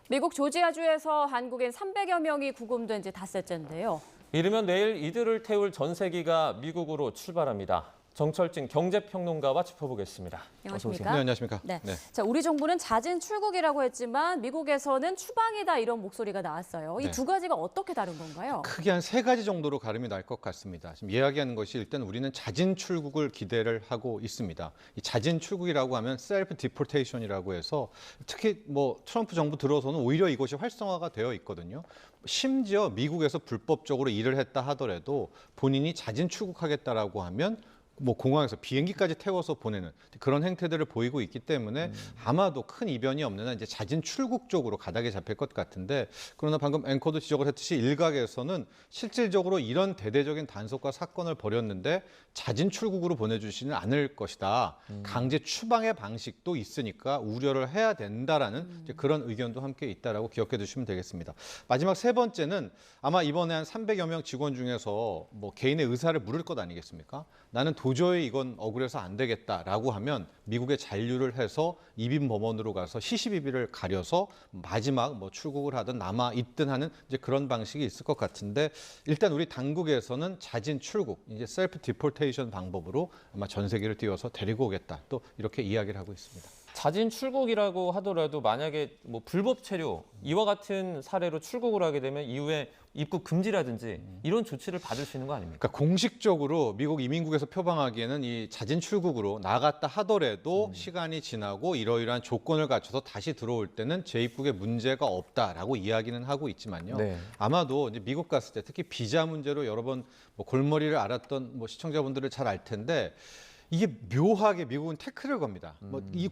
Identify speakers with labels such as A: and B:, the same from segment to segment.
A: 미국 조지아주에서 한국인 300여 명이 구금된 지 닷새째인데요.
B: 이르면 내일 이들을 태울 전세기가 미국으로 출발합니다. 정철진 경제평론가와 짚어보겠습니다.
A: 안녕하십니까?
C: 네, 안녕하십니까?
A: 네.
C: 네.
A: 자, 우리 정부는 자진 출국이라고 했지만 미국에서는 추방이다 이런 목소리가 나왔어요. 이
C: 네.
A: 두 가지가 어떻게 다른 건가요?
C: 크게 한 3가지 정도로 가름이 날 것 같습니다. 지금 이야기하는 것이 일단 우리는 자진 출국을 기대를 하고 있습니다. 이 자진 출국이라고 하면 셀프 디포테이션이라고 해서 특히 뭐 트럼프 정부 들어서는 오히려 이것이 활성화가 되어 있거든요. 심지어 미국에서 불법적으로 일을 했다 하더라도 본인이 자진 출국하겠다라고 하면 뭐 공항에서 비행기까지 태워서 보내는 그런 행태들을 보이고 있기 때문에 아마도 큰 이변이 없는 한 이제 자진 출국 쪽으로 가닥이 잡힐 것 같은데, 그러나 방금 앵커도 지적을 했듯이 일각에서는 실질적으로 이런 대대적인 단속과 사건을 벌였는데 자진 출국으로 보내주지는 않을 것이다. 강제 추방의 방식도 있으니까 우려를 해야 된다라는 이제 그런 의견도 함께 있다라고 기억해 두시면 되겠습니다. 마지막 3번째는 아마 이번에 한 300여 명 직원 중에서 뭐 개인의 의사를 물을 것 아니겠습니까? 나는 도저히 이건 억울해서 안 되겠다라고 하면 미국에 잔류를 해서 이빈 법원으로 가서 시시비비를 가려서 마지막 뭐 출국을 하든 남아 있든 하는 이제 그런 방식이 있을 것 같은데, 일단 우리 당국에서는 자진 출국, 이제 셀프 디포테이션 방법으로 아마 전세기를 띄워서 데리고 오겠다, 또 이렇게 이야기를 하고 있습니다.
B: 자진 출국이라고 하더라도 만약에 뭐 불법 체류 이와 같은 사례로 출국을 하게 되면 이후에 입국 금지라든지 이런 조치를 받을 수 있는 거 아닙니까?
C: 그러니까 공식적으로 미국 이민국에서 표방하기에는 이 자진 출국으로 나갔다 하더라도 시간이 지나고 이러이러한 조건을 갖춰서 다시 들어올 때는 재입국에 문제가 없다라고 이야기는 하고 있지만요.
B: 네.
C: 아마도 이제 미국 갔을 때 특히 비자 문제로 여러 번 뭐 골머리를 앓았던 뭐 시청자분들은 잘 알 텐데, 이게 묘하게 미국은 태클을 겁니다.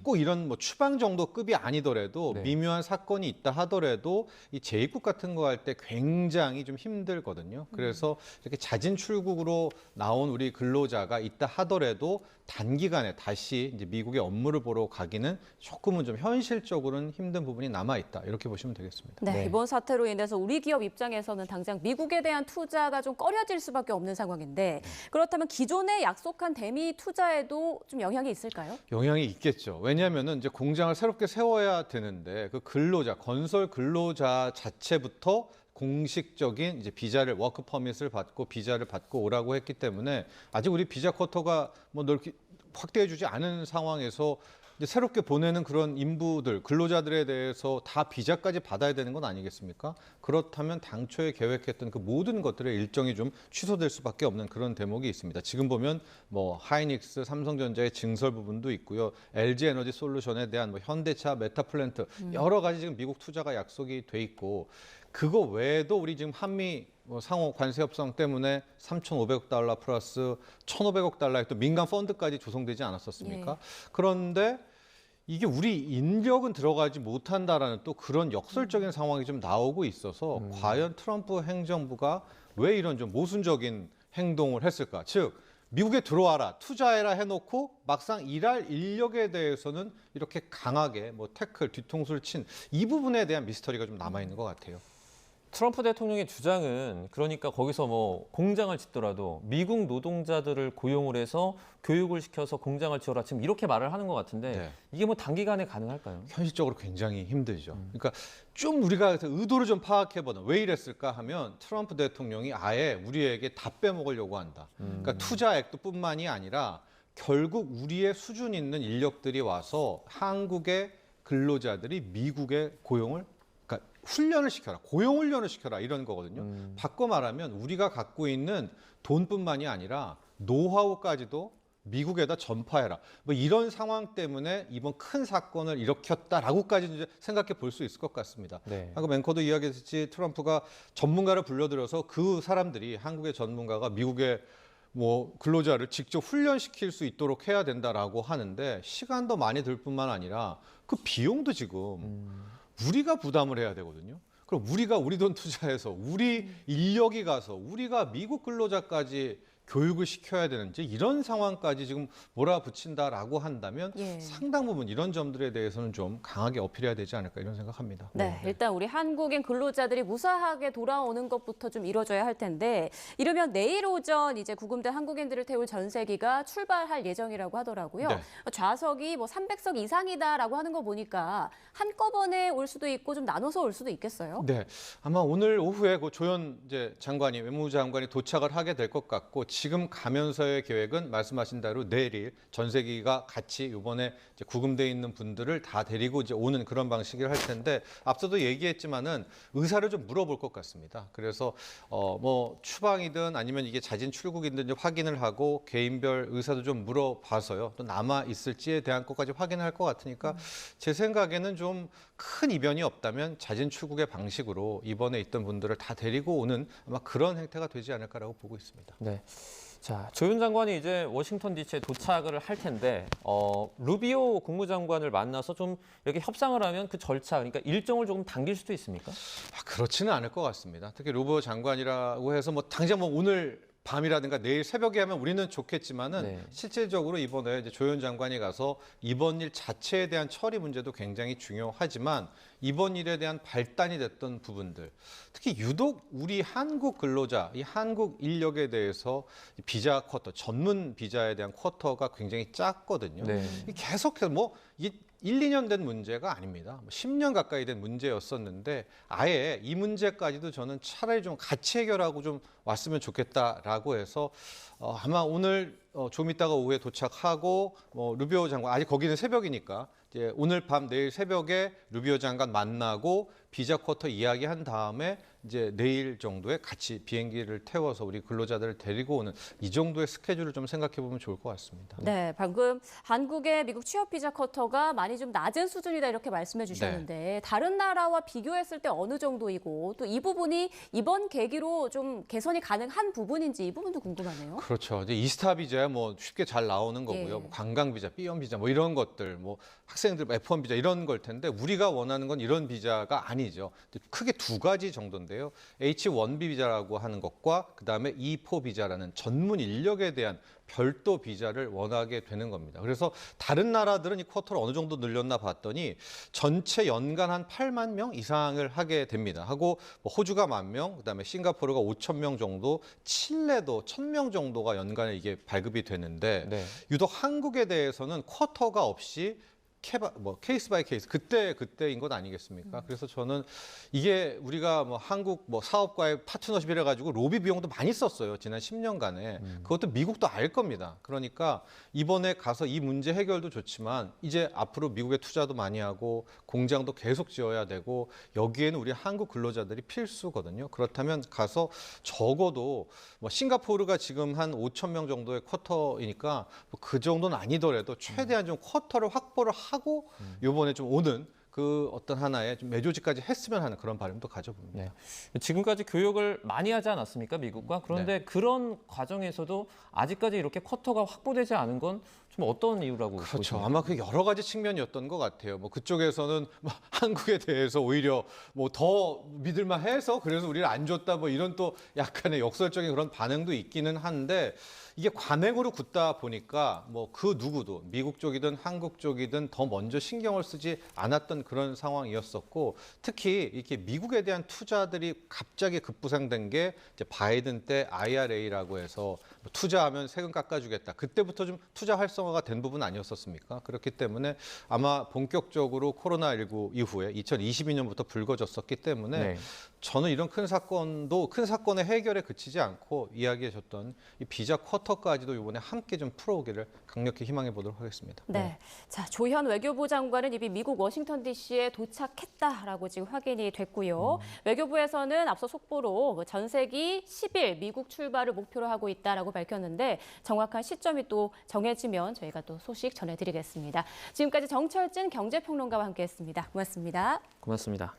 C: 꼭 이런 뭐 추방 정도 급이 아니더라도
B: 네.
C: 미묘한 사건이 있다 하더라도 이 재입국 같은 거 할 때 굉장히 좀 힘들거든요. 그래서 이렇게 자진 출국으로 나온 우리 근로자가 있다 하더라도 단기간에 다시 이제 미국의 업무를 보러 가기는 조금은 좀 현실적으로는 힘든 부분이 남아 있다, 이렇게 보시면 되겠습니다.
A: 네,
B: 네.
A: 이번 사태로 인해서 우리 기업 입장에서는 당장 미국에 대한 투자가 좀 꺼려질 수밖에 없는 상황인데, 그렇다면 기존에 약속한 대미 투자에도 좀 영향이 있을까요?
C: 영향이 있겠죠. 왜냐하면은 이제 공장을 새롭게 세워야 되는데 그 근로자, 건설 근로자 자체부터 공식적인 이제 비자를, 워크 퍼밋을 받고 비자를 받고 오라고 했기 때문에 아직 우리 비자 쿼터가 뭐 넓게 확대해주지 않은 상황에서 이제 새롭게 보내는 그런 인부들, 근로자들에 대해서 다 비자까지 받아야 되는 건 아니겠습니까? 그렇다면 당초에 계획했던 그 모든 것들의 일정이 좀 취소될 수밖에 없는 그런 대목이 있습니다. 지금 보면 뭐 하이닉스, 삼성전자의 증설 부분도 있고요. LG 에너지 솔루션에 대한 뭐 현대차, 메타플랜트 여러 가지 지금 미국 투자가 약속이 돼 있고, 그거 외에도 우리 지금 한미 뭐 상호 관세 협상 때문에 3,500억 달러 플러스 1,500억 달러의 또 민간 펀드까지 조성되지 않았었습니까?
A: 예.
C: 그런데 이게 우리 인력은 들어가지 못한다라는 또 그런 역설적인 상황이 좀 나오고 있어서 과연 트럼프 행정부가 왜 이런 좀 모순적인 행동을 했을까? 즉, 미국에 들어와라, 투자해라 해놓고 막상 일할 인력에 대해서는 이렇게 강하게 뭐 태클, 뒤통수를 친 이 부분에 대한 미스터리가 좀 남아있는 것 같아요.
B: 트럼프 대통령의 주장은 그러니까 거기서 뭐 공장을 짓더라도 미국 노동자들을 고용을 해서 교육을 시켜서 공장을 지어라, 지금 이렇게 말을 하는 것 같은데
C: 네.
B: 이게 뭐 단기간에 가능할까요?
C: 현실적으로 굉장히 힘들죠. 그러니까 좀 우리가 의도를 좀 파악해보는, 왜 이랬을까 하면 트럼프 대통령이 아예 우리에게 다 빼먹으려고 한다. 그러니까 투자액도 뿐만이 아니라 결국 우리의 수준 있는 인력들이 와서 한국의 근로자들이 미국의 고용을, 그러니까 훈련을 시켜라, 고용 훈련을 시켜라, 이런 거거든요. 바꿔 말하면 우리가 갖고 있는 돈뿐만이 아니라 노하우까지도 미국에다 전파해라, 뭐 이런 상황 때문에 이번 큰 사건을 일으켰다라고까지 이제 생각해 볼 수 있을 것 같습니다.
B: 네.
C: 방금 앵커도 이야기했듯이 트럼프가 전문가를 불러들여서 그 사람들이, 한국의 전문가가 미국의 뭐 근로자를 직접 훈련시킬 수 있도록 해야 된다라고 하는데, 시간도 많이 들 뿐만 아니라 그 비용도 지금 우리가 부담을 해야 되거든요. 그럼 우리가 우리 돈 투자해서 우리 인력이 가서 우리가 미국 근로자까지 교육을 시켜야 되는지 이런 상황까지 지금 몰아붙인다라고 한다면
A: 예.
C: 상당 부분 이런 점들에 대해서는 좀 강하게 어필해야 되지 않을까 이런 생각합니다.
A: 네, 일단 우리 한국인 근로자들이 무사하게 돌아오는 것부터 좀 이뤄져야 할 텐데 이르면 내일 오전 이제 구금된 한국인들을 태울 전세기가 출발할 예정이라고 하더라고요.
C: 네.
A: 좌석이 뭐 300석 이상이다라고 하는 거 보니까 한꺼번에 올 수도 있고 좀 나눠서 올 수도 있겠어요.
C: 네, 아마 오늘 오후에 그 조현 이제 장관이 외무부 장관이 도착을 하게 될 것 같고 지금 가면서의 계획은 말씀하신 대로 내일 전세기가 같이 이번에 이제 구금돼 있는 분들을 다 데리고 이제 오는 그런 방식을 할 텐데 앞서도 얘기했지만은 의사를 좀 물어볼 것 같습니다. 그래서 뭐 추방이든 아니면 이게 자진 출국이든 확인을 하고 개인별 의사도 좀 물어봐서요. 또 남아 있을지에 대한 것까지 확인할 것 같으니까 제 생각에는 좀 큰 이변이 없다면 자진 출국의 방식으로 이번에 있던 분들을 다 데리고 오는 아마 그런 행태가 되지 않을까라고 보고 있습니다.
B: 네. 자, 조윤 장관이 이제 워싱턴 DC에 도착을 할 텐데 루비오 국무장관을 만나서 좀 이렇게 협상을 하면 그 절차, 그러니까 일정을 조금 당길 수도 있습니까?
C: 그렇지는 않을 것 같습니다. 특히 루비오 장관이라고 해서 뭐 당장 뭐 오늘 밤이라든가 내일 새벽에 하면 우리는 좋겠지만은
B: 네.
C: 실질적으로 이번에 이제 조현 장관이 가서 이번 일 자체에 대한 처리 문제도 굉장히 중요하지만 이번 일에 대한 발단이 됐던 부분들, 특히 유독 우리 한국 근로자, 이 한국 인력에 대해서 비자 쿼터, 전문 비자에 대한 쿼터가 굉장히 작거든요.
B: 네.
C: 계속해서 뭐 이게 1, 2년 된 문제가 아닙니다. 10년 가까이 된 문제였었는데 아예 이 문제까지도 저는 차라리 좀 같이 해결하고 좀 왔으면 좋겠다라고 해서 아마 오늘 좀 이따가 오후에 도착하고 루비오 장관 아직 거기는 새벽이니까 이제 오늘 밤 내일 새벽에 루비오 장관 만나고 비자 쿼터 이야기한 다음에 이제 내일 정도에 같이 비행기를 태워서 우리 근로자들을 데리고 오는 이 정도의 스케줄을 좀 생각해 보면 좋을 것 같습니다.
A: 네, 방금 한국의 미국 취업 비자 쿼터가 많이 좀 낮은 수준이다 이렇게 말씀해 주셨는데 다른 나라와 비교했을 때 어느 정도이고 또 이 부분이 이번 계기로 좀 개선이 가능한 부분인지 이 부분도 궁금하네요.
C: 그렇죠. 이제 이스타 비자야 뭐 쉽게 잘 나오는 거고요.
A: 예.
C: 뭐 관광 비자, B원 비자 뭐 이런 것들, 뭐 학생들 F1 비자 이런 걸 텐데 우리가 원하는 건 이런 비자가 아니죠. 크게 두 가지 정도인데요. H1B 비자라고 하는 것과 그다음에 E4 비자라는 전문 인력에 대한 별도 비자를 원하게 되는 겁니다. 그래서 다른 나라들은 이 쿼터를 어느 정도 늘렸나 봤더니 전체 연간 한 8만 명 이상을 하게 됩니다. 하고 뭐 호주가 1,000명, 그다음에 싱가포르가 5,000명 정도, 칠레도 1,000명 정도가 연간에 이게 발급이 되는데
B: 네.
C: 유독 한국에 대해서는 쿼터가 없이 케이스 바이 케이스 그때인 것 아니겠습니까? 그래서 저는 이게 우리가 뭐 한국 뭐 사업과의 파트너십이라 가지고 로비 비용도 많이 썼어요. 지난 10년간에. 그것도 미국도 알 겁니다. 그러니까 이번에 가서 이 문제 해결도 좋지만 이제 앞으로 미국에 투자도 많이 하고 공장도 계속 지어야 되고 여기에는 우리 한국 근로자들이 필수거든요. 그렇다면 가서 적어도 뭐 싱가포르가 지금 한 5,000명 정도의 쿼터이니까 뭐그 정도는 아니더라도 최대한 좀 쿼터를 확보를 하고 이번에 좀 오는 그 어떤 하나의 좀 매조직까지 했으면 하는 그런 바람도 가져봅니다.
B: 네. 지금까지 교역을 많이 하지 않았습니까, 미국과? 그런데 그런 과정에서도 아직까지 이렇게 쿼터가 확보되지 않은 건 좀 어떤 이유라고
C: 그렇죠.
B: 보십니까?
C: 아마 그 여러 가지 측면이었던 것 같아요. 뭐 그쪽에서는 뭐 한국에 대해서 오히려 뭐 더 믿을만해서 그래서 우리를 안 줬다 뭐 이런 또 약간의 역설적인 그런 반응도 있기는 한데 이게 관행으로 굳다 보니까 뭐 그 누구도 미국 쪽이든 한국 쪽이든 더 먼저 신경을 쓰지 않았던 그런 상황이었었고 특히 이렇게 미국에 대한 투자들이 갑자기 급부상된 게 이제 바이든 때 IRA라고 해서 뭐 투자하면 세금 깎아주겠다. 그때부터 좀 투자 활성화가 된 부분 아니었었습니까? 그렇기 때문에 아마 본격적으로 코로나19 이후에 2022년부터 불거졌었기 때문에
B: 네.
C: 저는 이런 큰 사건의 해결에 그치지 않고 이야기해줬던 이 비자 쿼터까지도 이번에 함께 좀 풀어오기를 강력히 희망해 보도록 하겠습니다.
A: 네. 자, 조현 외교부 장관은 이미 미국 워싱턴 DC에 도착했다라고 지금 확인이 됐고요. 외교부에서는 앞서 속보로 전세기 10일 미국 출발을 목표로 하고 있다라고 밝혔는데 정확한 시점이 또 정해지면 저희가 또 소식 전해드리겠습니다. 지금까지 정철진 경제평론가와 함께했습니다. 고맙습니다.
B: 고맙습니다.